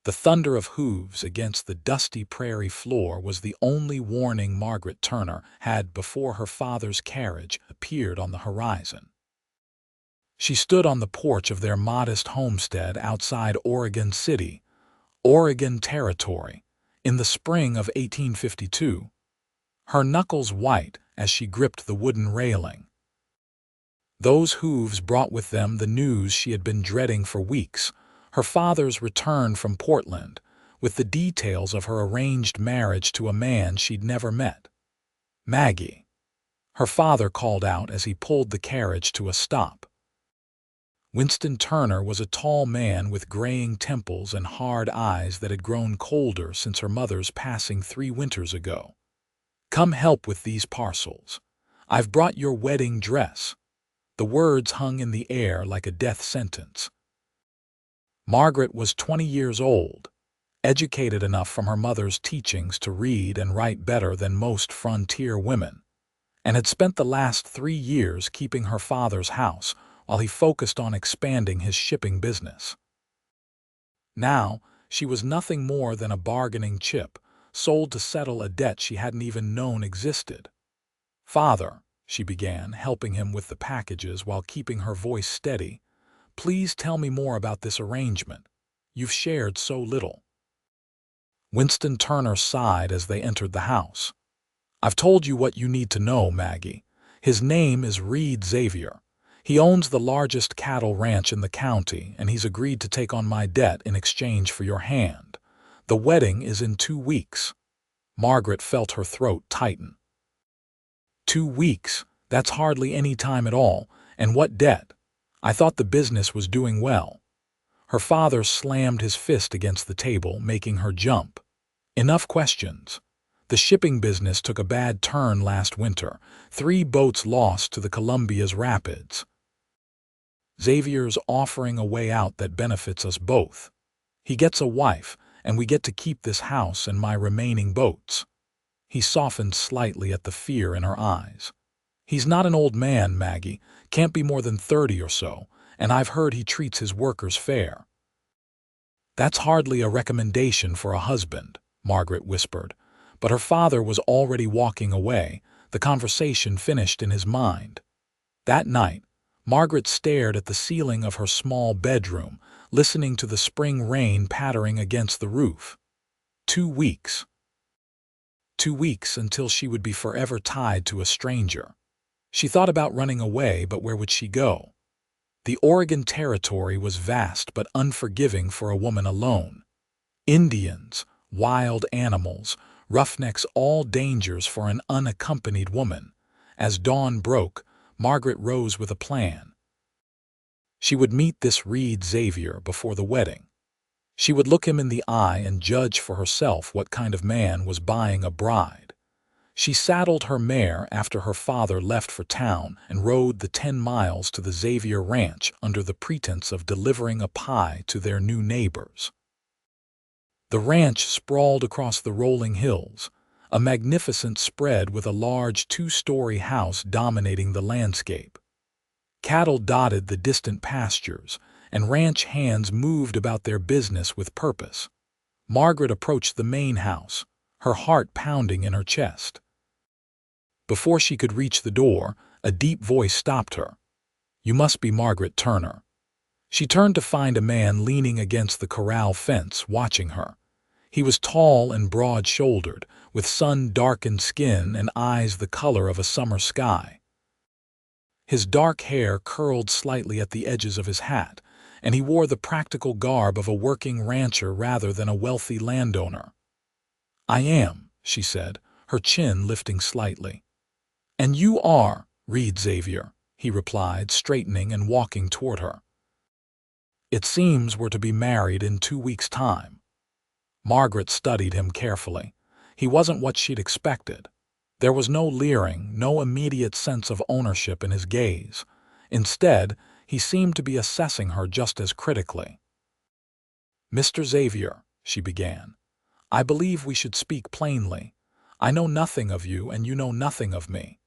The thunder of hooves against the dusty prairie floor was the only warning Margaret Turner had before her father's carriage appeared on the horizon. She stood on the porch of their modest homestead outside Oregon City, Oregon Territory, in the spring of 1852, her knuckles white as she gripped the wooden railing. Those hooves brought with them the news she had been dreading for weeks, her father's return from Portland, with the details of her arranged marriage to a man she'd never met. "Maggie," her father called out as he pulled the carriage to a stop. Winston Turner was a tall man with graying temples and hard eyes that had grown colder since her mother's passing 3 winters ago. "Come help with these parcels. I've brought your wedding dress." The words hung in the air like a death sentence. Margaret was 20 years old, educated enough from her mother's teachings to read and write better than most frontier women, and had spent the last 3 years keeping her father's house while he focused on expanding his shipping business. Now, she was nothing more than a bargaining chip, sold to settle a debt she hadn't even known existed. "Father," she began, helping him with the packages while keeping her voice steady, "please tell me more about this arrangement. You've shared so little." Winston Turner sighed as they entered the house. "I've told you what you need to know, Maggie. His name is Xavier. He owns the largest cattle ranch in the county, and he's agreed to take on my debt in exchange for your hand. The wedding is in 2 weeks." Margaret felt her throat tighten. 2 weeks? That's hardly any time at all. And what debt? I thought the business was doing well. Her father slammed his fist against the table, making her jump. "Enough questions. The shipping business took a bad turn last winter. 3 boats lost to the Columbia's rapids. Xavier's offering a way out that benefits us both. He gets a wife, and we get to keep this house and my remaining boats." He softened slightly at the fear in her eyes. "He's not an old man, Maggie, can't be more than 30 or so, and I've heard he treats his workers fair." "That's hardly a recommendation for a husband," Margaret whispered, but her father was already walking away, the conversation finished in his mind. That night, Margaret stared at the ceiling of her small bedroom, listening to the spring rain pattering against the roof. 2 weeks. 2 weeks until she would be forever tied to a stranger. She thought about running away, but where would she go? The Oregon Territory was vast but unforgiving for a woman alone. Indians, wild animals, roughnecks, all dangers for an unaccompanied woman. As dawn broke, Margaret rose with a plan. She would meet this Xavier before the wedding. She would look him in the eye and judge for herself what kind of man was buying a bride. She saddled her mare after her father left for town and rode the 10 miles to the Xavier ranch under the pretense of delivering a pie to their new neighbors. The ranch sprawled across the rolling hills, a magnificent spread with a large 2-story house dominating the landscape. Cattle dotted the distant pastures, and ranch hands moved about their business with purpose. Margaret approached the main house, her heart pounding in her chest. Before she could reach the door, a deep voice stopped her. "You must be Margaret Turner." She turned to find a man leaning against the corral fence, watching her. He was tall and broad-shouldered, with sun-darkened skin and eyes the color of a summer sky. His dark hair curled slightly at the edges of his hat, and he wore the practical garb of a working rancher rather than a wealthy landowner. "I am," she said, her chin lifting slightly. "And you are Xavier," he replied, straightening and walking toward her. "It seems we're to be married in 2 weeks' time." Margaret studied him carefully. He wasn't what she'd expected. There was no leering, no immediate sense of ownership in his gaze. Instead, he seemed to be assessing her just as critically. "Mr. Xavier," she began, "I believe we should speak plainly. I know nothing of you and you know nothing of me.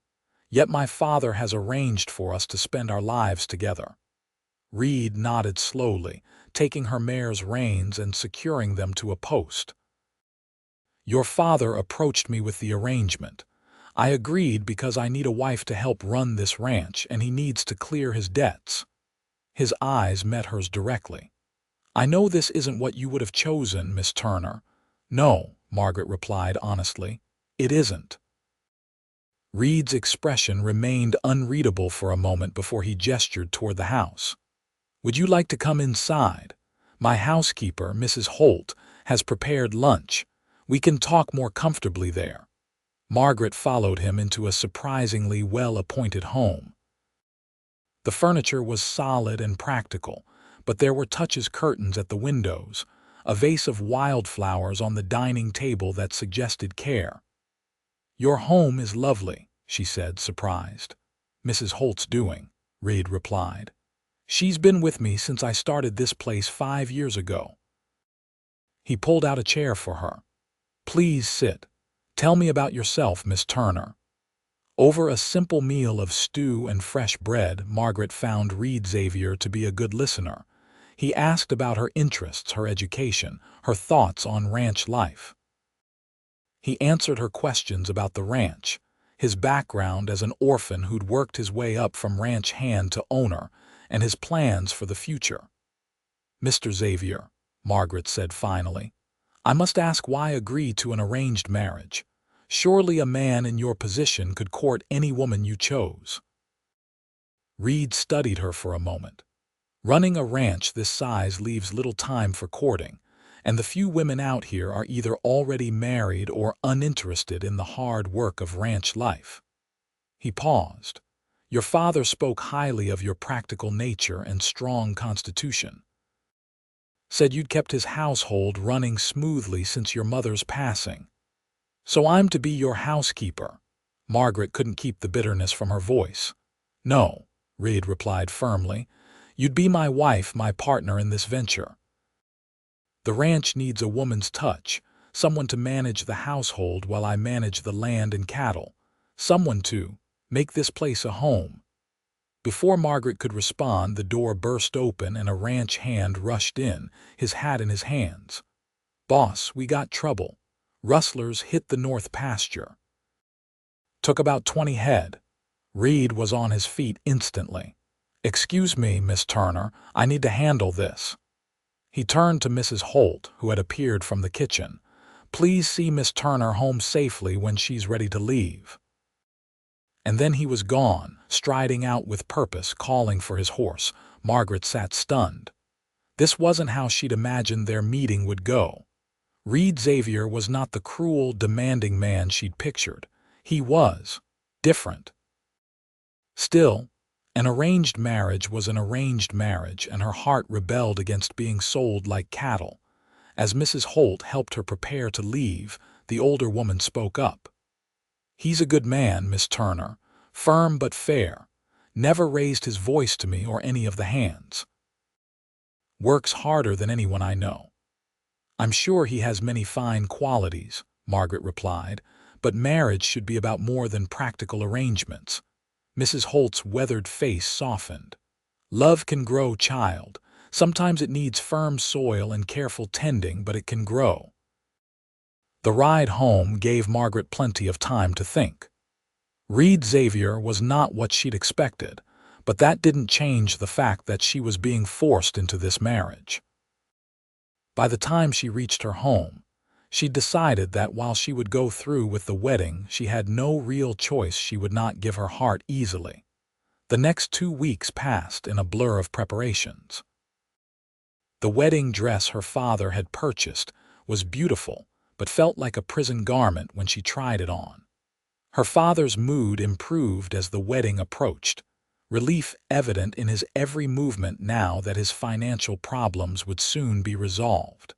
Yet my father has arranged for us to spend our lives together. Reed nodded slowly, taking her mare's reins and securing them to a post. Your father approached me with the arrangement. I agreed because I need a wife to help run this ranch and he needs to clear his debts. His eyes met hers directly. I know this isn't what you would have chosen, Miss Turner. No, Margaret replied honestly. It isn't. Reed's expression remained unreadable for a moment before he gestured toward the house. Would you like to come inside? My housekeeper, Mrs. Holt, has prepared lunch. We can talk more comfortably there. Margaret followed him into a surprisingly well-appointed home. The furniture was solid and practical, but there were Touch's curtains at the windows, a vase of wildflowers on the dining table that suggested care. Your home is lovely, she said, surprised. Mrs. Holt's doing, Reed replied. She's been with me since I started this place 5 years ago. He pulled out a chair for her. Please sit. Tell me about yourself, Miss Turner. Over a simple meal of stew and fresh bread, Margaret found Xavier to be a good listener. He asked about her interests, her education, her thoughts on ranch life. He answered her questions about the ranch, his background as an orphan who'd worked his way up from ranch hand to owner, and his plans for the future. Mr. Xavier, Margaret said finally, I must ask why agree to an arranged marriage. Surely a man in your position could court any woman you chose. Reed studied her for a moment. Running a ranch this size leaves little time for courting, and the few women out here are either already married or uninterested in the hard work of ranch life. He paused. Your father spoke highly of your practical nature and strong constitution. Said you'd kept his household running smoothly since your mother's passing. So I'm to be your housekeeper. Margaret couldn't keep the bitterness from her voice. No, Reed replied firmly. You'd be my wife, my partner in this venture. The ranch needs a woman's touch, someone to manage the household while I manage the land and cattle, someone to make this place a home. Before Margaret could respond, the door burst open and a ranch hand rushed in, his hat in his hands. Boss, we got trouble. Rustlers hit the north pasture. Took about 20 head. Reed was on his feet instantly. Excuse me, Miss Turner, I need to handle this. He turned to Mrs. Holt, who had appeared from the kitchen. Please see Miss Turner home safely when she's ready to leave. And then he was gone, striding out with purpose, calling for his horse. Margaret sat stunned. This wasn't how she'd imagined their meeting would go. Xavier was not the cruel, demanding man she'd pictured. He was different. Still, an arranged marriage was an arranged marriage, and her heart rebelled against being sold like cattle. As Mrs. Holt helped her prepare to leave, the older woman spoke up. He's a good man, Miss Turner, firm but fair. Never raised his voice to me or any of the hands. Works harder than anyone I know. I'm sure he has many fine qualities, Margaret replied, but marriage should be about more than practical arrangements. Mrs. Holt's weathered face softened. Love can grow, child. Sometimes it needs firm soil and careful tending, but it can grow. The ride home gave Margaret plenty of time to think. Xavier was not what she'd expected, but that didn't change the fact that she was being forced into this marriage. By the time she reached her home, she decided that while she would go through with the wedding, she had no real choice. She would not give her heart easily. The next 2 weeks passed in a blur of preparations. The wedding dress her father had purchased was beautiful, but felt like a prison garment when she tried it on. Her father's mood improved as the wedding approached, relief evident in his every movement now that his financial problems would soon be resolved.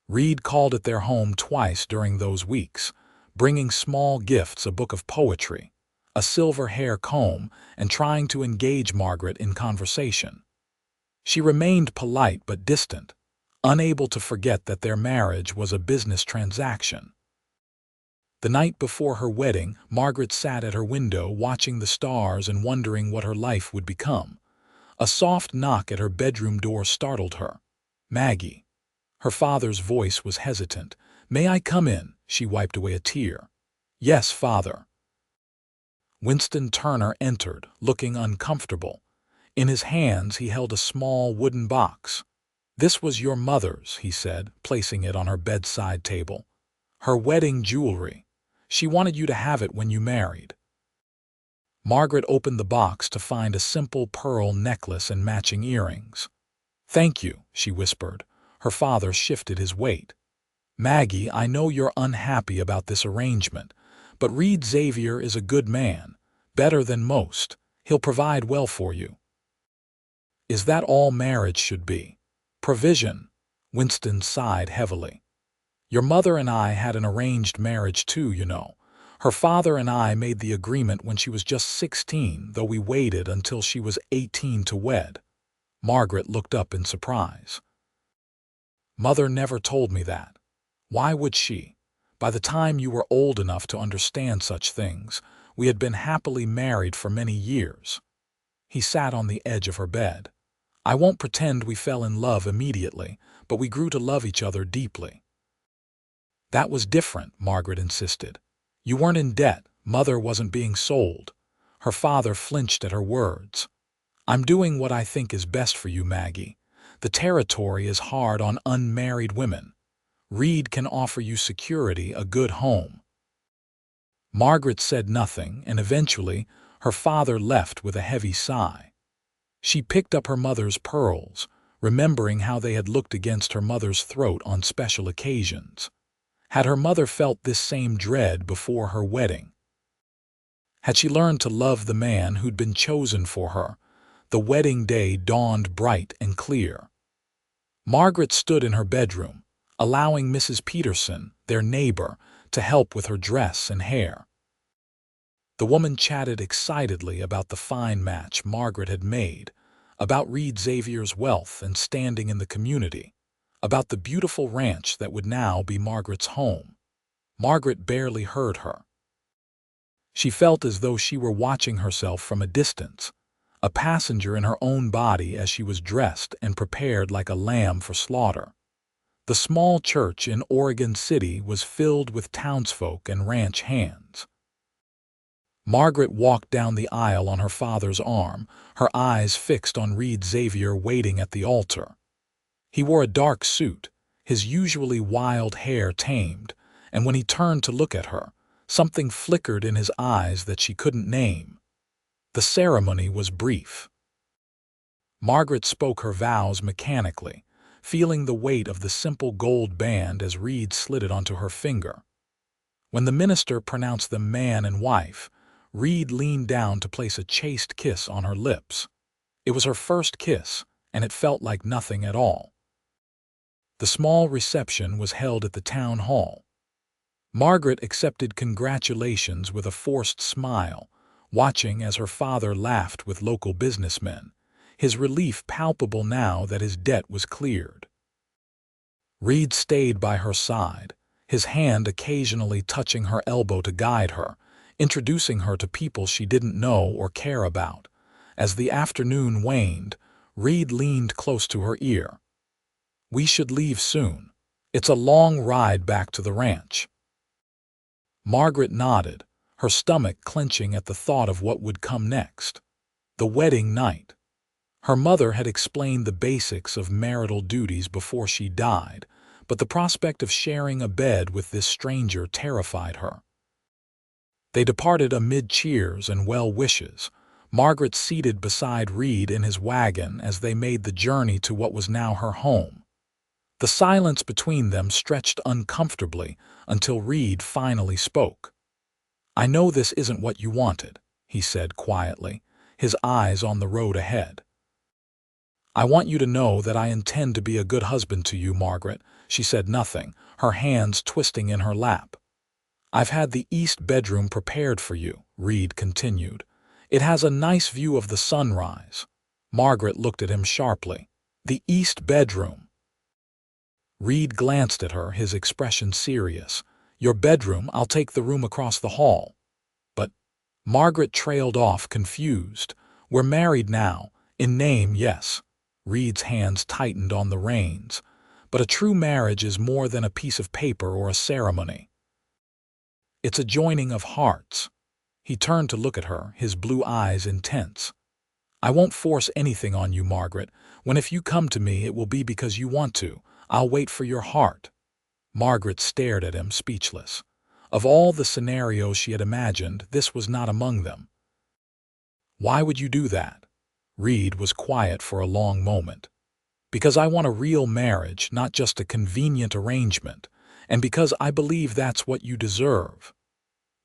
Reed called at their home twice during those weeks, bringing small gifts, a book of poetry, a silver hair comb, and trying to engage Margaret in conversation. She remained polite but distant, unable to forget that their marriage was a business transaction. The night before her wedding, Margaret sat at her window watching the stars and wondering what her life would become. A soft knock at her bedroom door startled her. Maggie. Her father's voice was hesitant. "May I come in?" She wiped away a tear. "Yes, father." Winston Turner entered, looking uncomfortable. In his hands he held a small wooden box. "This was your mother's," he said, placing it on her bedside table. "Her wedding jewelry. She wanted you to have it when you married." Margaret opened the box to find a simple pearl necklace and matching earrings. "Thank you," she whispered. Her father shifted his weight. "Maggie, I know you're unhappy about this arrangement, but Xavier is a good man, better than most. He'll provide well for you." "Is that all marriage should be? Provision?" Winston sighed heavily. "Your mother and I had an arranged marriage too, you know. Her father and I made the agreement when she was just 16, though we waited until she was 18 to wed." Margaret looked up in surprise. "Mother never told me that. Why would she? By the time you were old enough to understand such things, we had been happily married for many years." He sat on the edge of her bed. "I won't pretend we fell in love immediately, but we grew to love each other deeply." "That was different," Margaret insisted. "You weren't in debt. Mother wasn't being sold." Her father flinched at her words. "I'm doing what I think is best for you, Maggie. The territory is hard on unmarried women. Reed can offer you security, a good home." Margaret said nothing, and eventually her father left with a heavy sigh. She picked up her mother's pearls, remembering how they had looked against her mother's throat on special occasions. Had her mother felt this same dread before her wedding? Had she learned to love the man who'd been chosen for her? The wedding day dawned bright and clear. Margaret stood in her bedroom, allowing Mrs. Peterson, their neighbor, to help with her dress and hair. The woman chatted excitedly about the fine match Margaret had made, about Xavier's wealth and standing in the community, about the beautiful ranch that would now be Margaret's home. Margaret barely heard her. She felt as though she were watching herself from a distance, a passenger in her own body as she was dressed and prepared like a lamb for slaughter. The small church in Oregon City was filled with townsfolk and ranch hands. Margaret walked down the aisle on her father's arm, her eyes fixed on Xavier waiting at the altar. He wore a dark suit, his usually wild hair tamed, and when he turned to look at her, something flickered in his eyes that she couldn't name. The ceremony was brief. Margaret spoke her vows mechanically, feeling the weight of the simple gold band as Reed slid it onto her finger. When the minister pronounced them man and wife, Reed leaned down to place a chaste kiss on her lips. It was her first kiss, and it felt like nothing at all. The small reception was held at the town hall. Margaret accepted congratulations with a forced smile, watching as her father laughed with local businessmen, his relief palpable now that his debt was cleared. Reed stayed by her side, his hand occasionally touching her elbow to guide her, introducing her to people she didn't know or care about. As the afternoon waned, Reed leaned close to her ear. "We should leave soon. It's a long ride back to the ranch." Margaret nodded, her stomach clenching at the thought of what would come next. The wedding night. Her mother had explained the basics of marital duties before she died, but the prospect of sharing a bed with this stranger terrified her. They departed amid cheers and well wishes, Margaret seated beside Reed in his wagon as they made the journey to what was now her home. The silence between them stretched uncomfortably until Reed finally spoke. "I know this isn't what you wanted," he said quietly, his eyes on the road ahead. "I want you to know that I intend to be a good husband to you, Margaret." She said nothing, her hands twisting in her lap. "I've had the east bedroom prepared for you," Reed continued. "It has a nice view of the sunrise." Margaret looked at him sharply. "The east bedroom?" Reed glanced at her, his expression serious. "Your bedroom, I'll take the room across the hall." "But—" Margaret trailed off, confused. "We're married now. In name, yes. Reed's hands tightened on the reins. But a true marriage is more than a piece of paper or a ceremony. It's a joining of hearts. He turned to look at her, his blue eyes intense. I won't force anything on you, Margaret. When if you come to me, it will be because you want to. I'll wait for your heart. Margaret stared at him, speechless. Of all the scenarios she had imagined, this was not among them. Why would you do that? Reed was quiet for a long moment. Because I want a real marriage, not just a convenient arrangement, and because I believe that's what you deserve.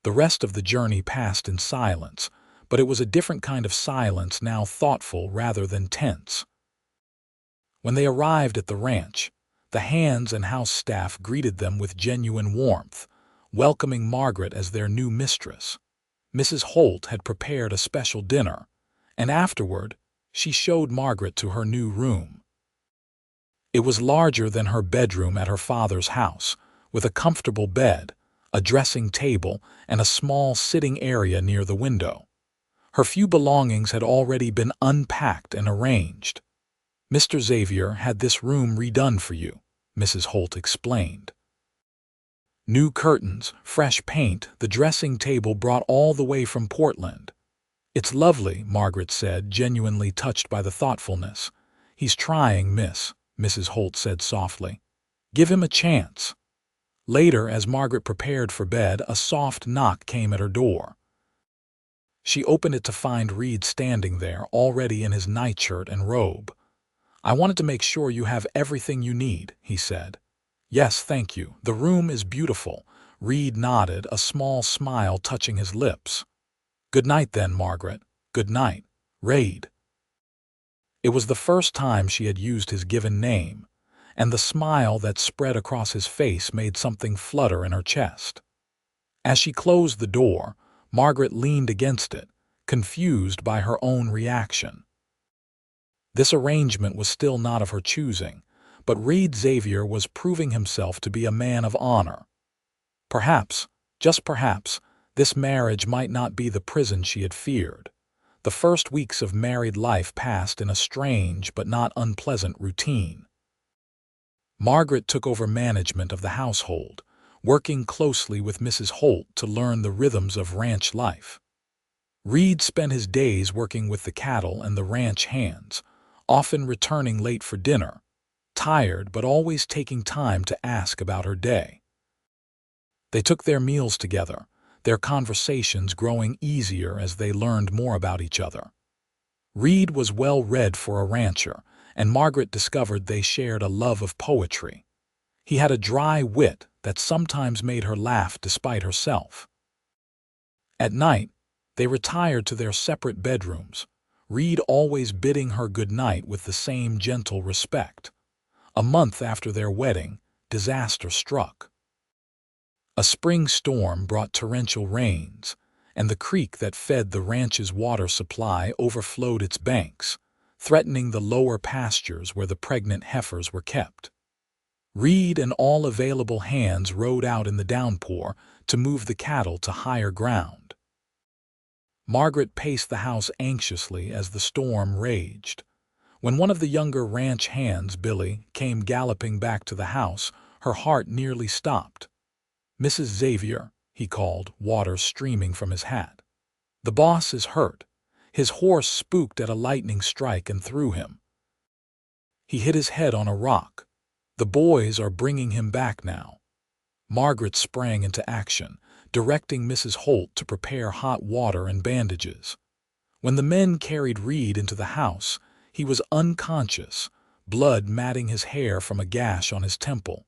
The rest of the journey passed in silence, but it was a different kind of silence, now thoughtful rather than tense. When they arrived at the ranch, the hands and house staff greeted them with genuine warmth, welcoming Margaret as their new mistress. Mrs. Holt had prepared a special dinner, and afterward, she showed Margaret to her new room. It was larger than her bedroom at her father's house, with a comfortable bed, a dressing table, and a small sitting area near the window. Her few belongings had already been unpacked and arranged. Mr. Xavier had this room redone for you, Mrs. Holt explained. New curtains, fresh paint, the dressing table brought all the way from Portland. It's lovely, Margaret said, genuinely touched by the thoughtfulness. He's trying, Mrs. Holt said softly. Give him a chance. Later, as Margaret prepared for bed, a soft knock came at her door. She opened it to find Reed standing there, already in his nightshirt and robe. I wanted to make sure you have everything you need, he said. Yes, thank you. The room is beautiful. Reed nodded, a small smile touching his lips. Good night then, Margaret. Good night, Reed. It was the first time she had used his given name, and the smile that spread across his face made something flutter in her chest. As she closed the door, Margaret leaned against it, confused by her own reaction. This arrangement was still not of her choosing, but Reed Xavier was proving himself to be a man of honor. Perhaps, just perhaps, this marriage might not be the prison she had feared. The first weeks of married life passed in a strange but not unpleasant routine. Margaret took over management of the household, working closely with Mrs. Holt to learn the rhythms of ranch life. Reed spent his days working with the cattle and the ranch hands, often returning late for dinner, tired but always taking time to ask about her day. They took their meals together, their conversations growing easier as they learned more about each other. Reed was well read for a rancher, and Margaret discovered they shared a love of poetry. He had a dry wit that sometimes made her laugh despite herself. At night, they retired to their separate bedrooms, Reed always bidding her good night with the same gentle respect. A month after their wedding, disaster struck. A spring storm brought torrential rains, and the creek that fed the ranch's water supply overflowed its banks, threatening the lower pastures where the pregnant heifers were kept. Reed and all available hands rode out in the downpour to move the cattle to higher ground. Margaret paced the house anxiously as the storm raged. When one of the younger ranch hands, Billy, came galloping back to the house, her heart nearly stopped. Mrs. Xavier, he called, water streaming from his hat. The boss is hurt. His horse spooked at a lightning strike and threw him. He hit his head on a rock. The boys are bringing him back now. Margaret sprang into action, directing Mrs. Holt to prepare hot water and bandages. When the men carried Reed into the house, he was unconscious, blood matting his hair from a gash on his temple.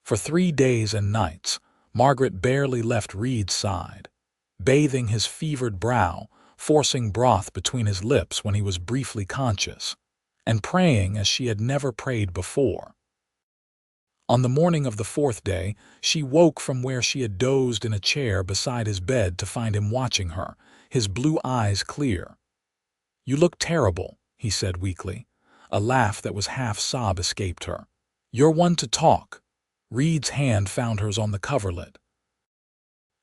For 3 days and nights, Margaret barely left Reed's side, bathing his fevered brow, forcing broth between his lips when he was briefly conscious, and praying as she had never prayed before. On the morning of the 4th day, she woke from where she had dozed in a chair beside his bed to find him watching her, his blue eyes clear. "You look terrible," he said weakly. A laugh that was half sob escaped her. "You're one to talk." Reed's hand found hers on the coverlet.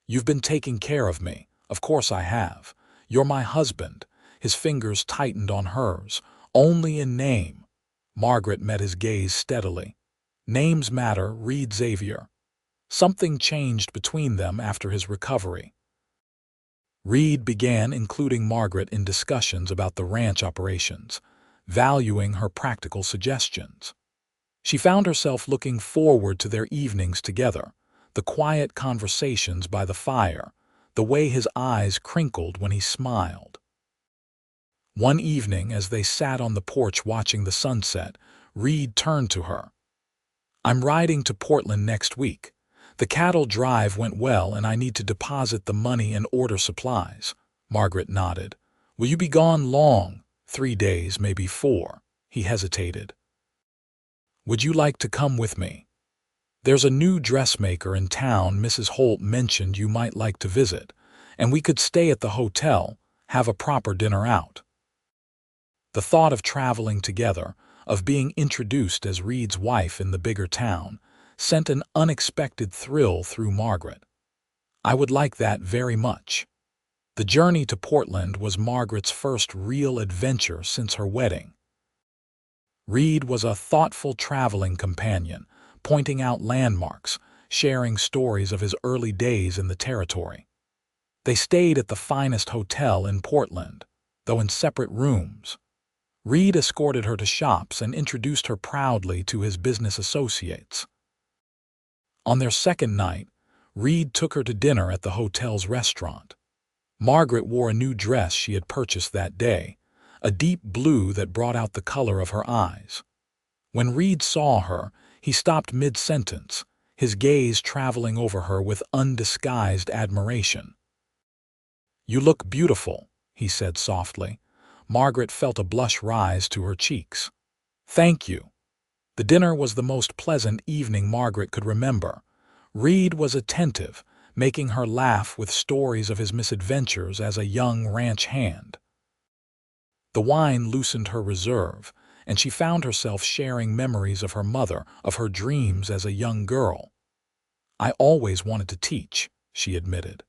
"You've been taking care of me. Of course I have. You're my husband." His fingers tightened on hers. "Only in name." Margaret met his gaze steadily. "Names matter, read Xavier." Something changed between them after his recovery. Reed began including Margaret in discussions about the ranch operations, valuing her practical suggestions. She found herself looking forward to their evenings together, the quiet conversations by the fire, the way his eyes crinkled when he smiled. One evening, as they sat on the porch watching the sunset, Reed turned to her. "I'm riding to Portland next week. The cattle drive went well and I need to deposit the money and order supplies." Margaret nodded. "Will you be gone long?" "3 days, maybe 4. He hesitated. "Would you like to come with me? There's a new dressmaker in town Mrs. Holt mentioned you might like to visit, and we could stay at the hotel, have a proper dinner out." The thought of traveling together, of being introduced as Reed's wife in the bigger town, sent an unexpected thrill through Margaret. "I would like that very much." The journey to Portland was Margaret's first real adventure since her wedding. Reed was a thoughtful traveling companion, pointing out landmarks, sharing stories of his early days in the territory. They stayed at the finest hotel in Portland, though in separate rooms. Reed escorted her to shops and introduced her proudly to his business associates. On their second night, Reed took her to dinner at the hotel's restaurant. Margaret wore a new dress she had purchased that day, a deep blue that brought out the color of her eyes. When Reed saw her, he stopped mid-sentence, his gaze traveling over her with undisguised admiration. "You look beautiful," he said softly. Margaret felt a blush rise to her cheeks. "Thank you." The dinner was the most pleasant evening Margaret could remember. Reed was attentive, making her laugh with stories of his misadventures as a young ranch hand. The wine loosened her reserve, and she found herself sharing memories of her mother, of her dreams as a young girl. "I always wanted to teach," she admitted.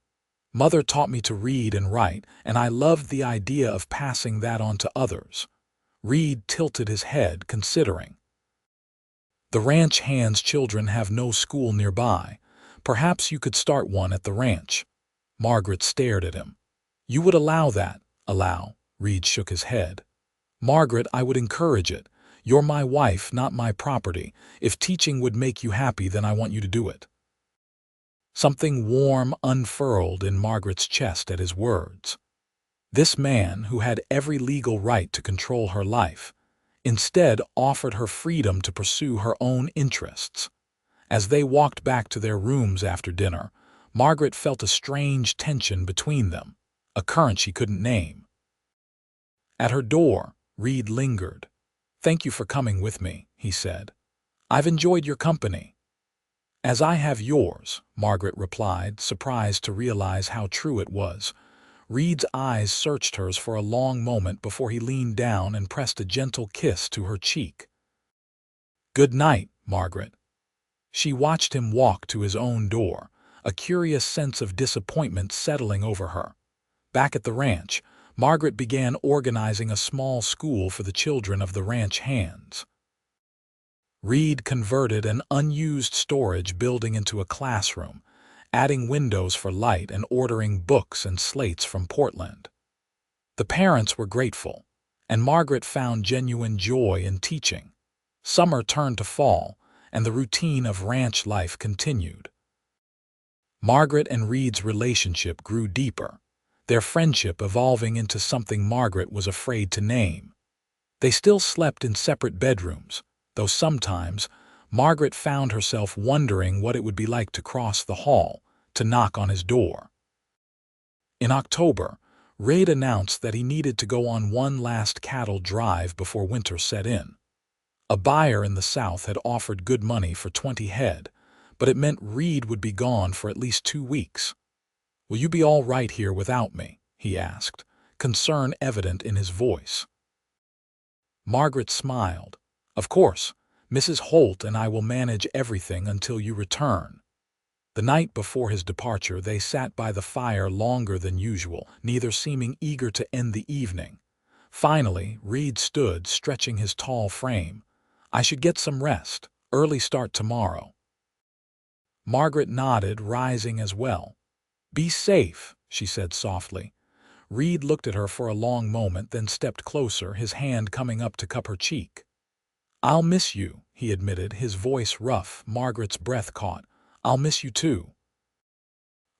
"Mother taught me to read and write, and I loved the idea of passing that on to others." Reed tilted his head, considering. "The ranch hand's children have no school nearby. Perhaps you could start one at the ranch." Margaret stared at him. "You would allow that?" "Allow?" Reed shook his head. "Margaret, I would encourage it. You're my wife, not my property. If teaching would make you happy, then I want you to do it." Something warm unfurled in Margaret's chest at his words. This man, who had every legal right to control her life, instead offered her freedom to pursue her own interests. As they walked back to their rooms after dinner, Margaret felt a strange tension between them, a current she couldn't name. At her door, Reed lingered. "Thank you for coming with me," he said. "I've enjoyed your company." "As I have yours," Margaret replied, surprised to realize how true it was. Reed's eyes searched hers for a long moment before he leaned down and pressed a gentle kiss to her cheek. "Good night, Margaret." She watched him walk to his own door, a curious sense of disappointment settling over her. Back at the ranch, Margaret began organizing a small school for the children of the ranch hands. Reed converted an unused storage building into a classroom, adding windows for light and ordering books and slates from Portland. The parents were grateful, and Margaret found genuine joy in teaching. Summer turned to fall, and the routine of ranch life continued. Margaret and Reed's relationship grew deeper, their friendship evolving into something Margaret was afraid to name. They still slept in separate bedrooms, though sometimes Margaret found herself wondering what it would be like to cross the hall, to knock on his door. In October, Reed announced that he needed to go on one last cattle drive before winter set in. A buyer in the South had offered good money for 20 head, but it meant Reed would be gone for at least 2 weeks. "Will you be all right here without me?" he asked, concern evident in his voice. Margaret smiled. "Of course, Mrs. Holt and I will manage everything until you return." The night before his departure, they sat by the fire longer than usual, neither seeming eager to end the evening. Finally, Reed stood, stretching his tall frame. "I should get some rest. Early start tomorrow." Margaret nodded, rising as well. "Be safe," she said softly. Reed looked at her for a long moment, then stepped closer, his hand coming up to cup her cheek. "I'll miss you," he admitted, his voice rough. Margaret's breath caught. "I'll miss you too."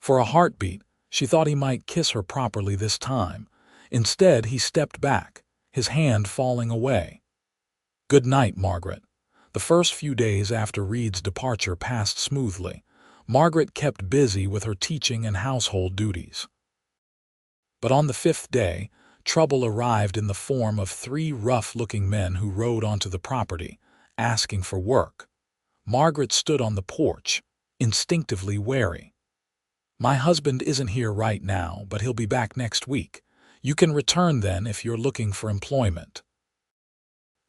For a heartbeat, she thought he might kiss her properly this time. Instead, he stepped back, his hand falling away. "Good night, Margaret." The first few days after Reed's departure passed smoothly. Margaret kept busy with her teaching and household duties. But on the fifth day, trouble arrived in the form of 3 rough-looking men who rode onto the property, asking for work. Margaret stood on the porch, instinctively wary. "My husband isn't here right now, but he'll be back next week. You can return then if you're looking for employment."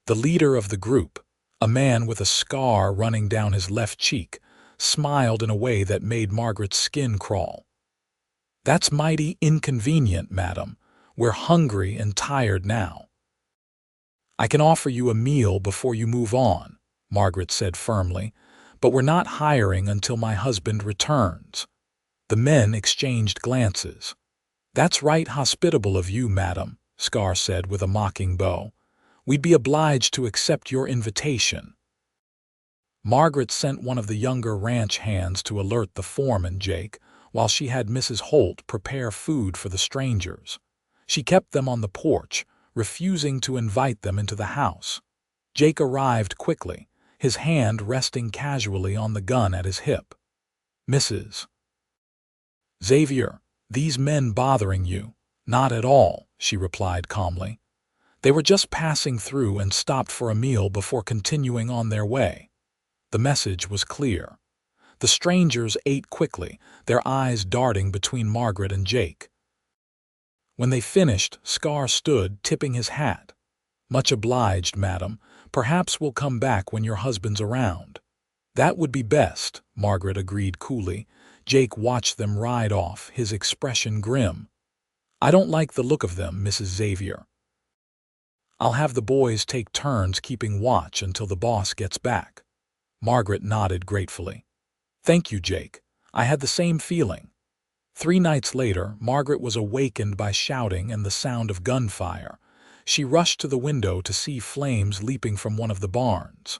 The leader of the group, a man with a scar running down his left cheek, smiled in a way that made Margaret's skin crawl. "That's mighty inconvenient, madam. We're hungry and tired now." "I can offer you a meal before you move on," Margaret said firmly, "but we're not hiring until my husband returns." The men exchanged glances. "That's right hospitable of you, madam," Scar said with a mocking bow. "We'd be obliged to accept your invitation." Margaret sent one of the younger ranch hands to alert the foreman, Jake, while she had Mrs. Holt prepare food for the strangers. She kept them on the porch, refusing to invite them into the house. Jake arrived quickly, his hand resting casually on the gun at his hip. "Mrs. Xavier, these men bothering you?" "Not at all," she replied calmly. "They were just passing through and stopped for a meal before continuing on their way." The message was clear. The strangers ate quickly, their eyes darting between Margaret and Jake. When they finished, Scar stood, tipping his hat. "Much obliged, madam. Perhaps we'll come back when your husband's around." "That would be best," Margaret agreed coolly. Jake watched them ride off, his expression grim. "I don't like the look of them, Mrs. Xavier." "I'll have the boys take turns keeping watch until the boss gets back." Margaret nodded gratefully. "Thank you, Jake. I had the same feeling." 3 nights later, Margaret was awakened by shouting and the sound of gunfire. She rushed to the window to see flames leaping from one of the barns.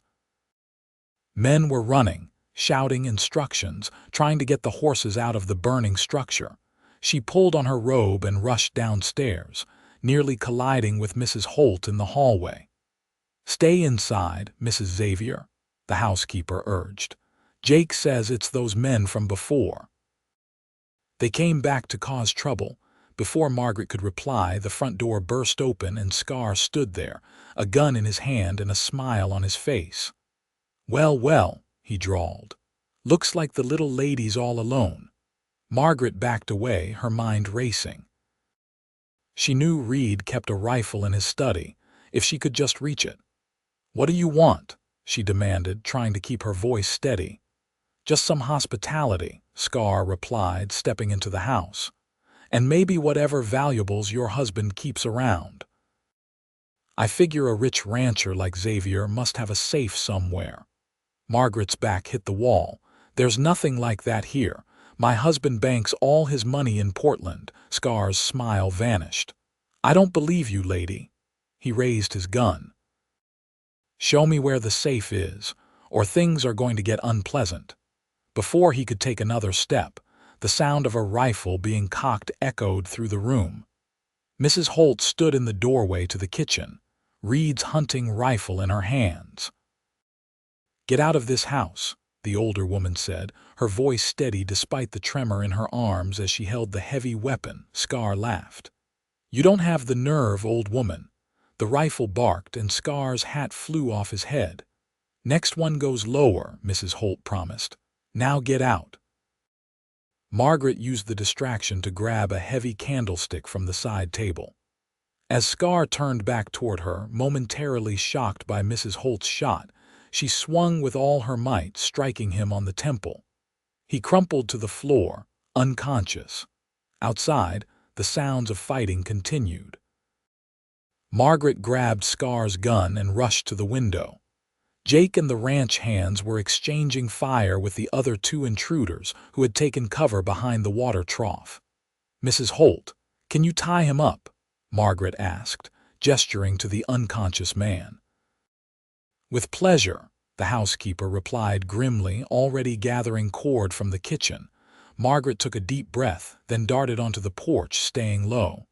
Men were running, shouting instructions, trying to get the horses out of the burning structure. She pulled on her robe and rushed downstairs, nearly colliding with Mrs. Holt in the hallway. "Stay inside, Mrs. Xavier," the housekeeper urged. "Jake says it's those men from before." They came back to cause trouble. Before Margaret could reply, the front door burst open and Scar stood there, a gun in his hand and a smile on his face. "Well, well," he drawled. "Looks like the little lady's all alone." Margaret backed away, her mind racing. She knew Reed kept a rifle in his study, if she could just reach it. "What do you want?" she demanded, trying to keep her voice steady. "Just some hospitality," Scar replied, stepping into the house. "And maybe whatever valuables your husband keeps around." "I figure a rich rancher like Xavier must have a safe somewhere." Margaret's back hit the wall. "There's nothing like that here. My husband banks all his money in Portland." Scar's smile vanished. "I don't believe you, lady." He raised his gun. "Show me where the safe is, or things are going to get unpleasant." Before he could take another step, the sound of a rifle being cocked echoed through the room. Mrs. Holt stood in the doorway to the kitchen, Reed's hunting rifle in her hands. "Get out of this house," the older woman said, her voice steady despite the tremor in her arms as she held the heavy weapon. Scar laughed. "You don't have the nerve, old woman." The rifle barked and Scar's hat flew off his head. "Next one goes lower," Mrs. Holt promised. "Now get out." Margaret used the distraction to grab a heavy candlestick from the side table. As Scar turned back toward her, momentarily shocked by Mrs. Holt's shot, she swung with all her might, striking him on the temple. He crumpled to the floor, unconscious. Outside, the sounds of fighting continued. Margaret grabbed Scar's gun and rushed to the window. Jake and the ranch hands were exchanging fire with the other two intruders who had taken cover behind the water trough. "Mrs. Holt, can you tie him up?" Margaret asked, gesturing to the unconscious man. "With pleasure," the housekeeper replied grimly, already gathering cord from the kitchen. Margaret took a deep breath, then darted onto the porch, staying low.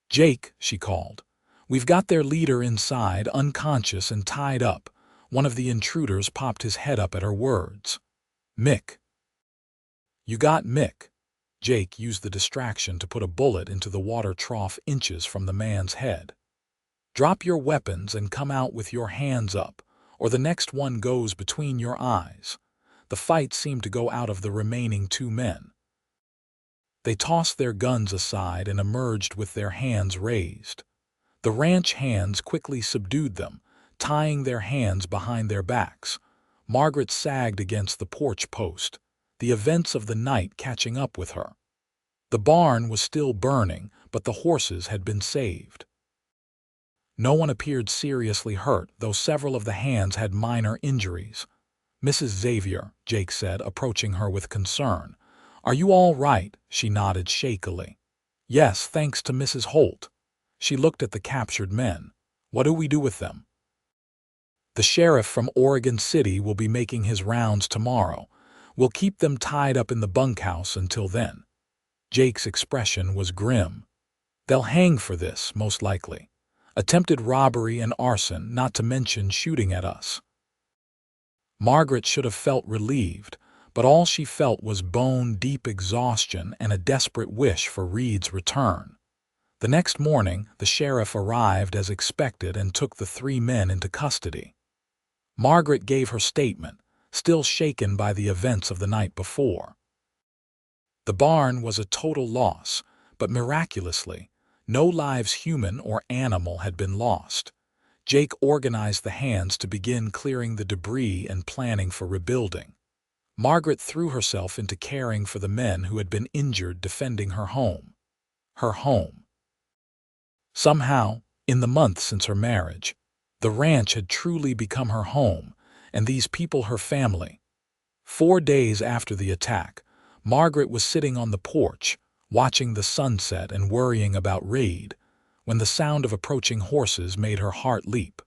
"Jake," she called, "we've got their leader inside, unconscious and tied up." One of the intruders popped his head up at her words. "Mick." "You got Mick." Jake used the distraction to put a bullet into the water trough inches from the man's head. "Drop your weapons and come out with your hands up, or the next one goes between your eyes." The fight seemed to go out of the remaining two men. They tossed their guns aside and emerged with their hands raised. The ranch hands quickly subdued them, tying their hands behind their backs. Margaret sagged against the porch post, the events of the night catching up with her. The barn was still burning, but the horses had been saved. No one appeared seriously hurt, though several of the hands had minor injuries. "Mrs. Xavier," Jake said, approaching her with concern. "Are you all right?" She nodded shakily. "Yes, thanks to Mrs. Holt." She looked at the captured men. "What do we do with them?" "The sheriff from Oregon City will be making his rounds tomorrow. We'll keep them tied up in the bunkhouse until then." Jake's expression was grim. "They'll hang for this, most likely. Attempted robbery and arson, not to mention shooting at us." Margaret should have felt relieved, but all she felt was bone-deep exhaustion and a desperate wish for Reed's return. The next morning, the sheriff arrived as expected and took the three men into custody. Margaret gave her statement, still shaken by the events of the night before. The barn was a total loss, but miraculously, no lives, human or animal, had been lost. Jake organized the hands to begin clearing the debris and planning for rebuilding. Margaret threw herself into caring for the men who had been injured, defending her home. Her home. Somehow, in the month since her marriage, the ranch had truly become her home, and these people her family. 4 days after the attack, Margaret was sitting on the porch, watching the sunset and worrying about Reed, when the sound of approaching horses made her heart leap.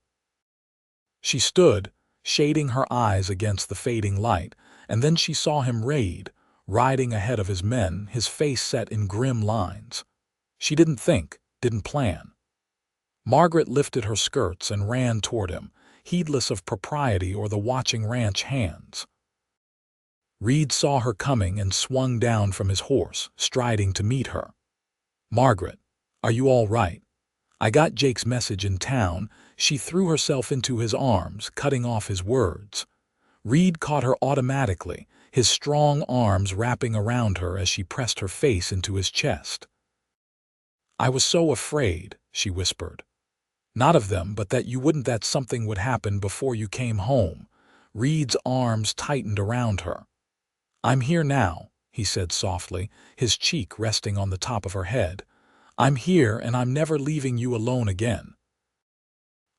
She stood, shading her eyes against the fading light, and then she saw him, Reed, riding ahead of his men, his face set in grim lines. She didn't think, didn't plan. Margaret lifted her skirts and ran toward him, heedless of propriety or the watching ranch hands. Reed saw her coming and swung down from his horse, striding to meet her. "Margaret, are you all right? I got Jake's message in town." She threw herself into his arms, cutting off his words. Reed caught her automatically, his strong arms wrapping around her as she pressed her face into his chest. "I was so afraid," she whispered. "Not of them, but that something would happen before you came home." Reed's arms tightened around her. "I'm here now," he said softly, his cheek resting on the top of her head. "I'm here, and I'm never leaving you alone again."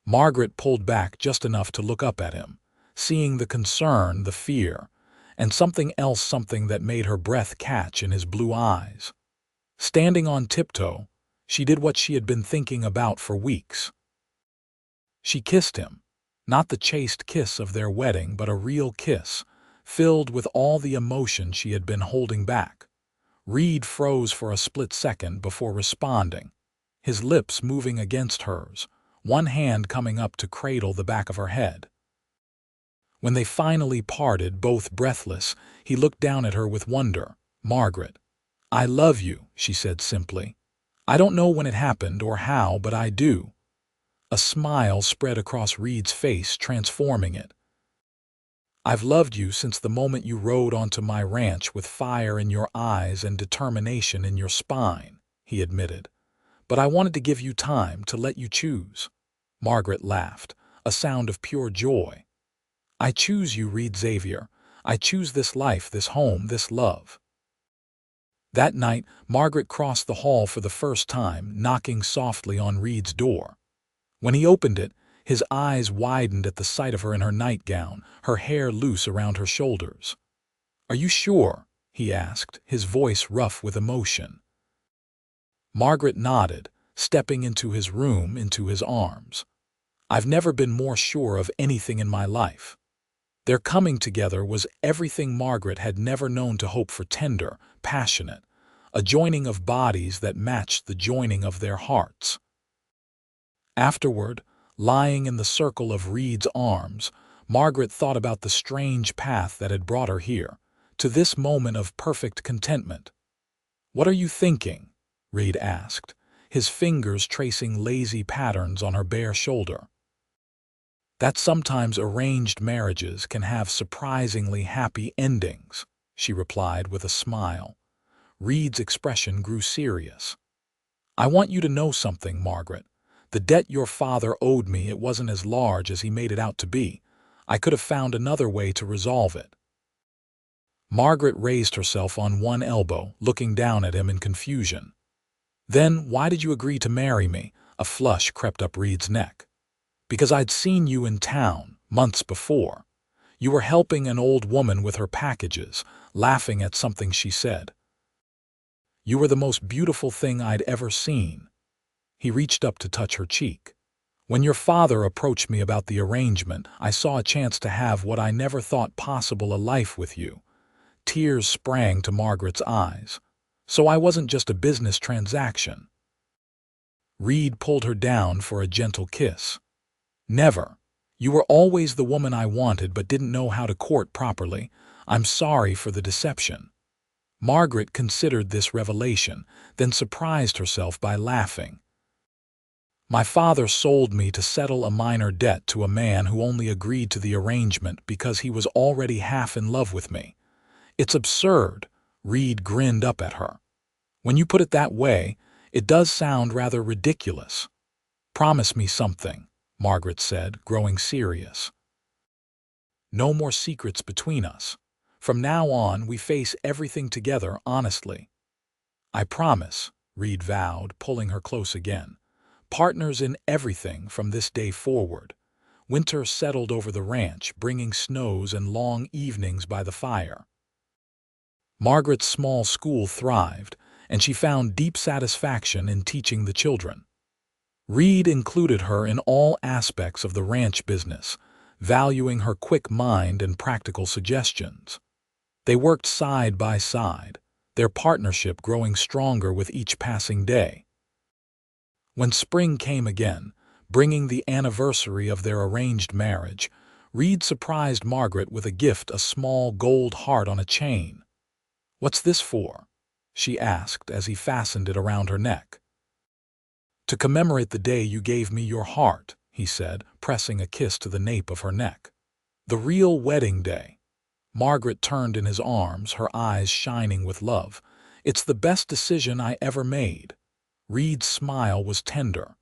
Margaret pulled back just enough to look up at him, seeing the concern, the fear, and something else, something that made her breath catch in his blue eyes. Standing on tiptoe, she did what she had been thinking about for weeks. She kissed him, not the chaste kiss of their wedding, but a real kiss, filled with all the emotion she had been holding back. Reed froze for a split second before responding, his lips moving against hers, one hand coming up to cradle the back of her head. When they finally parted, both breathless, he looked down at her with wonder. "Margaret, I love you," she said simply. "I don't know when it happened or how, but I do." A smile spread across Reed's face, transforming it. "I've loved you since the moment you rode onto my ranch with fire in your eyes and determination in your spine," he admitted. "But I wanted to give you time to let you choose." Margaret laughed, a sound of pure joy. "I choose you, Reed Xavier. I choose this life, this home, this love." That night, Margaret crossed the hall for the first time, knocking softly on Reed's door. When he opened it, his eyes widened at the sight of her in her nightgown, her hair loose around her shoulders. "Are you sure?" he asked, his voice rough with emotion. Margaret nodded, stepping into his room, into his arms. "I've never been more sure of anything in my life." Their coming together was everything Margaret had never known to hope for, tender, passionate, a joining of bodies that matched the joining of their hearts. Afterward, lying in the circle of Reed's arms, Margaret thought about the strange path that had brought her here, to this moment of perfect contentment. "What are you thinking?" Reed asked, his fingers tracing lazy patterns on her bare shoulder. "That sometimes arranged marriages can have surprisingly happy endings," she replied with a smile. Reed's expression grew serious. "I want you to know something, Margaret. The debt your father owed me, it wasn't as large as he made it out to be. I could have found another way to resolve it." Margaret raised herself on one elbow, looking down at him in confusion. "Then why did you agree to marry me?" A flush crept up Reed's neck. "Because I'd seen you in town, months before. You were helping an old woman with her packages, laughing at something she said. You were the most beautiful thing I'd ever seen." He reached up to touch her cheek. "When your father approached me about the arrangement, I saw a chance to have what I never thought possible, a life with you." Tears sprang to Margaret's eyes. "So I wasn't just a business transaction." Reed pulled her down for a gentle kiss. "Never. You were always the woman I wanted but didn't know how to court properly. I'm sorry for the deception." Margaret considered this revelation, then surprised herself by laughing. "My father sold me to settle a minor debt to a man who only agreed to the arrangement because he was already half in love with me. It's absurd." Reed grinned up at her. "When you put it that way, it does sound rather ridiculous." "Promise me something," Margaret said, growing serious. "No more secrets between us. From now on, we face everything together honestly." "I promise," Reed vowed, pulling her close again. "Partners in everything from this day forward." Winter settled over the ranch, bringing snows and long evenings by the fire. Margaret's small school thrived, and she found deep satisfaction in teaching the children. Reed included her in all aspects of the ranch business, valuing her quick mind and practical suggestions. They worked side by side, their partnership growing stronger with each passing day. When spring came again, bringing the anniversary of their arranged marriage, Reed surprised Margaret with a gift, a small gold heart on a chain. "What's this for?" she asked as he fastened it around her neck. "To commemorate the day you gave me your heart," he said, pressing a kiss to the nape of her neck. "The real wedding day." Margaret turned in his arms, her eyes shining with love. "It's the best decision I ever made." Reed's smile was tender.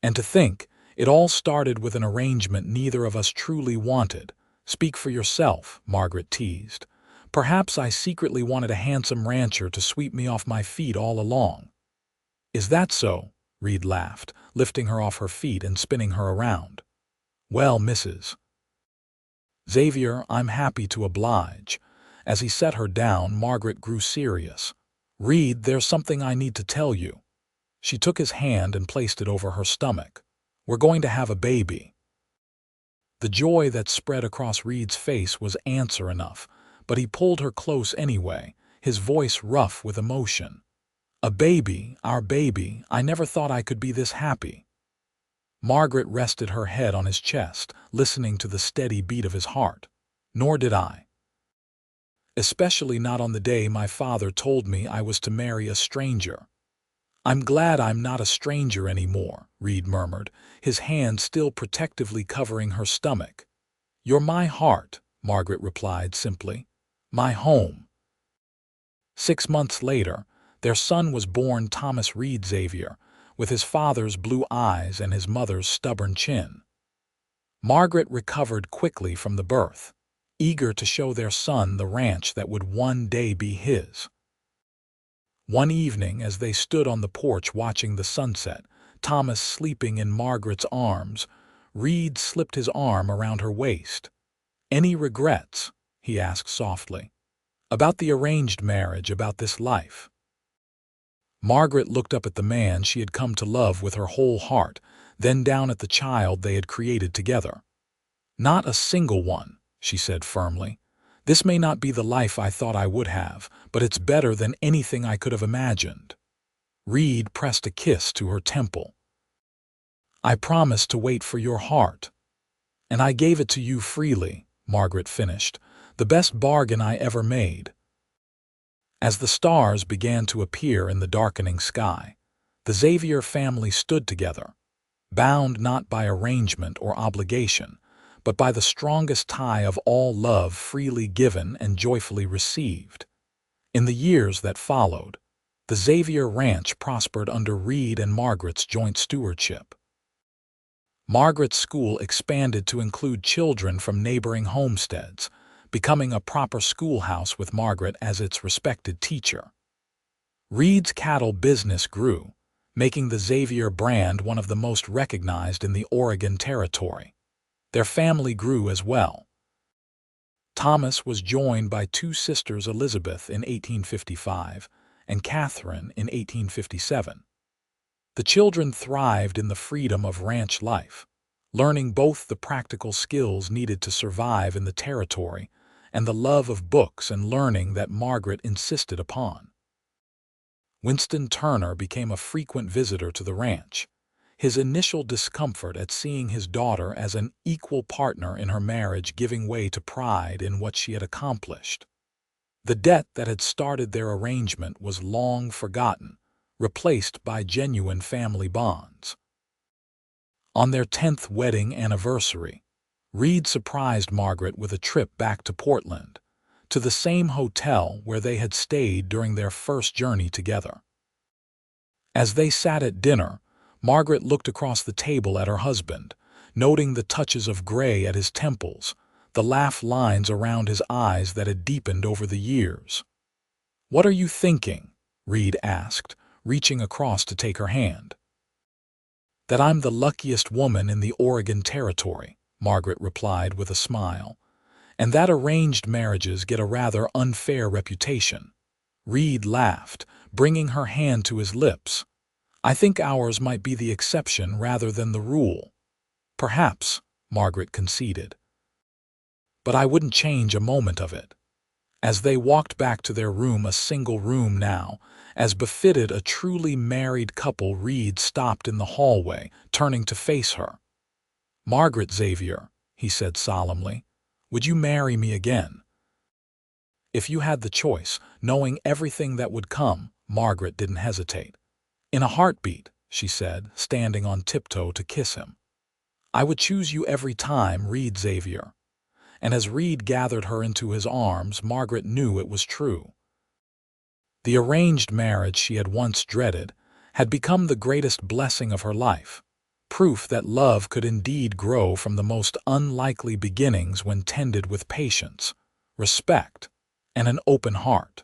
"And to think, it all started with an arrangement neither of us truly wanted." "Speak for yourself," Margaret teased. "Perhaps I secretly wanted a handsome rancher to sweep me off my feet all along." "Is that so?" Reed laughed, lifting her off her feet and spinning her around. "Well, Mrs. Xavier, I'm happy to oblige." As he set her down, Margaret grew serious. "Reed, there's something I need to tell you." She took his hand and placed it over her stomach. "We're going to have a baby." The joy that spread across Reed's face was answer enough, but he pulled her close anyway, his voice rough with emotion. "A baby, our baby, I never thought I could be this happy." Margaret rested her head on his chest, listening to the steady beat of his heart. "Nor did I. Especially not on the day my father told me I was to marry a stranger." "I'm glad I'm not a stranger anymore," Reed murmured, his hand still protectively covering her stomach. "You're my heart," Margaret replied simply. "My home." 6 months later, their son was born, Thomas Reed Xavier, with his father's blue eyes and his mother's stubborn chin. Margaret recovered quickly from the birth, eager to show their son the ranch that would one day be his. One evening, as they stood on the porch watching the sunset, Thomas sleeping in Margaret's arms, Reed slipped his arm around her waist. "Any regrets?" he asked softly. "About the arranged marriage, about this life?" Margaret looked up at the man she had come to love with her whole heart, then down at the child they had created together. "Not a single one," she said firmly. "This may not be the life I thought I would have, but it's better than anything I could have imagined." Reed pressed a kiss to her temple. "I promised to wait for your heart. And I gave it to you freely," Margaret finished. "The best bargain I ever made." As the stars began to appear in the darkening sky, the Xavier family stood together, bound not by arrangement or obligation, but by the strongest tie of all love freely given and joyfully received. In the years that followed, the Xavier Ranch prospered under Reed and Margaret's joint stewardship. Margaret's school expanded to include children from neighboring homesteads, becoming a proper schoolhouse with Margaret as its respected teacher. Reed's cattle business grew, making the Xavier brand one of the most recognized in the Oregon Territory. Their family grew as well. Thomas was joined by two sisters, Elizabeth in 1855 and Catherine in 1857. The children thrived in the freedom of ranch life, learning both the practical skills needed to survive in the territory and the love of books and learning that Margaret insisted upon. Winston Turner became a frequent visitor to the ranch, his initial discomfort at seeing his daughter as an equal partner in her marriage giving way to pride in what she had accomplished. The debt that had started their arrangement was long forgotten, replaced by genuine family bonds. On their 10th wedding anniversary, Reed surprised Margaret with a trip back to Portland, to the same hotel where they had stayed during their first journey together. As they sat at dinner, Margaret looked across the table at her husband, noting the touches of gray at his temples, the laugh lines around his eyes that had deepened over the years. "What are you thinking?" Reed asked, reaching across to take her hand. "That I'm the luckiest woman in the Oregon Territory," Margaret replied with a smile, "and that arranged marriages get a rather unfair reputation." Reed laughed, bringing her hand to his lips. "I think ours might be the exception rather than the rule." "Perhaps," Margaret conceded. "But I wouldn't change a moment of it." As they walked back to their room, a single room now, as befitted a truly married couple, Reed stopped in the hallway, turning to face her. "Margaret Xavier," he said solemnly, "would you marry me again?" "If you had the choice, knowing everything that would come," Margaret didn't hesitate. "In a heartbeat," she said, standing on tiptoe to kiss him. "I would choose you every time, Reed Xavier." And as Reed gathered her into his arms, Margaret knew it was true. The arranged marriage she had once dreaded had become the greatest blessing of her life, proof that love could indeed grow from the most unlikely beginnings when tended with patience, respect, and an open heart.